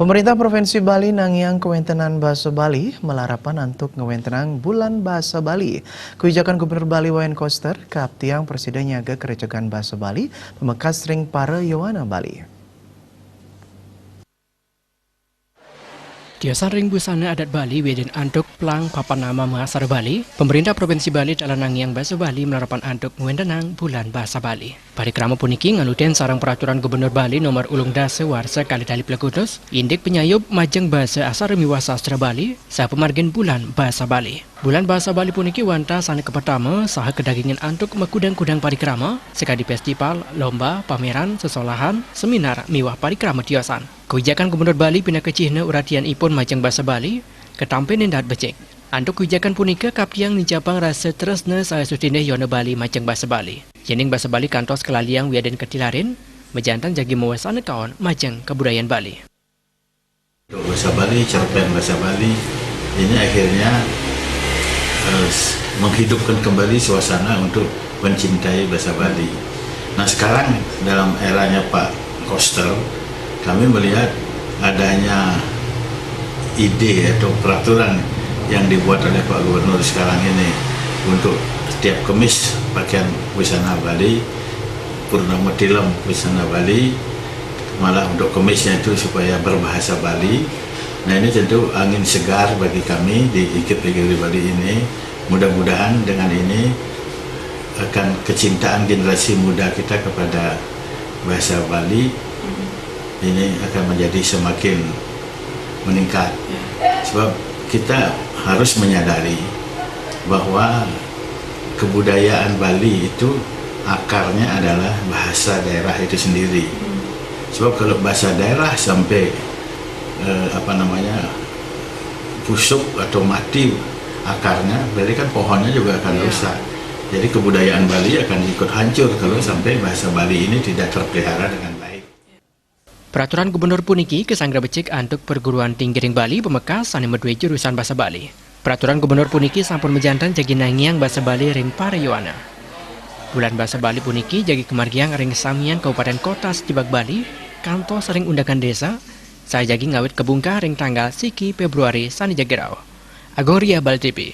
Pemerintah Provinsi Bali nangiang kewentenan Bahasa Bali melarapan untuk ngewentenang bulan Bahasa Bali. Kebijakan Gubernur Bali Wayan Koster kaptiang Presiden nyaga kerecegan Bahasa Bali pemekas ring para Yowana Bali. Tiosan ring busana adat Bali wedin antuk pelang papan nama mengasar Bali, pemerintah Provinsi Bali dalam nangiang Bahasa Bali melarapan antuk ngewentenang bulan Bahasa Bali. Parikrama puniki ngaluten sarang peraturan Gubernur Bali nomor ulung dase warsa kali tali Plegutus, indik penyayup majeng bahasa asar miwa sastra Bali, sah pemargin bulan Bahasa Bali. Bulan Bahasa Bali puniki wanta sana pertama saha kedagingan antuk mekudang-kudang parikrama, sekadi festival, lomba, pameran, sesolahan, seminar miwah parikrama tiosan. Kebijakan Gubernur Bali pindah ke Cihne uratian ipun majeng Bahasa Bali, ketampe nendat becek. Antuk kebijakan punika kaptiang nicapang rasa tresna saya sutindeh yona Bali majeng Bahasa Bali. Jening Bahasa Bali kantos kelaliang wiaden ketilarin, mejantan jagi mewasana kawan majeng kebudayaan Bali. Bahasa Bali, cerpen Bahasa Bali, ini akhirnya menghidupkan kembali suasana untuk mencintai Bahasa Bali. Nah sekarang dalam eranya Pak Koster, kami melihat adanya ide atau peraturan yang dibuat oleh Pak Gubernur sekarang ini untuk setiap Kemis pakaian busana Bali, purnama tilam busana Bali, malah untuk Kemisnya itu supaya berbahasa Bali. Nah ini tentu angin segar bagi kami di IKIP PGRI Bali ini. Mudah-mudahan dengan ini akan kecintaan generasi muda kita kepada bahasa Bali ini akan menjadi semakin meningkat. Sebab kita harus menyadari bahwa kebudayaan Bali itu akarnya adalah bahasa daerah itu sendiri. Sebab kalau bahasa daerah sampai busuk atau mati akarnya, berarti kan pohonnya juga akan rusak. Jadi kebudayaan Bali akan ikut hancur kalau sampai bahasa Bali ini tidak terpelihara dengan baik. Peraturan Gubernur puniki kesanggra becik antuk perguruan tinggi ring Bali pemekas sani medue jurusan Bahasa Bali. Peraturan Gubernur puniki sampun mejantan jagi nangiang Bahasa Bali ring para Yowana. Bulan Bahasa Bali puniki jagi kemargiang ring samian Kabupaten Kota Setibak Bali, kanto sering undakan desa, saya jagi ngawit kebungkah ring tanggal siki Februari sani jagerau. Agung Ria Bali TV.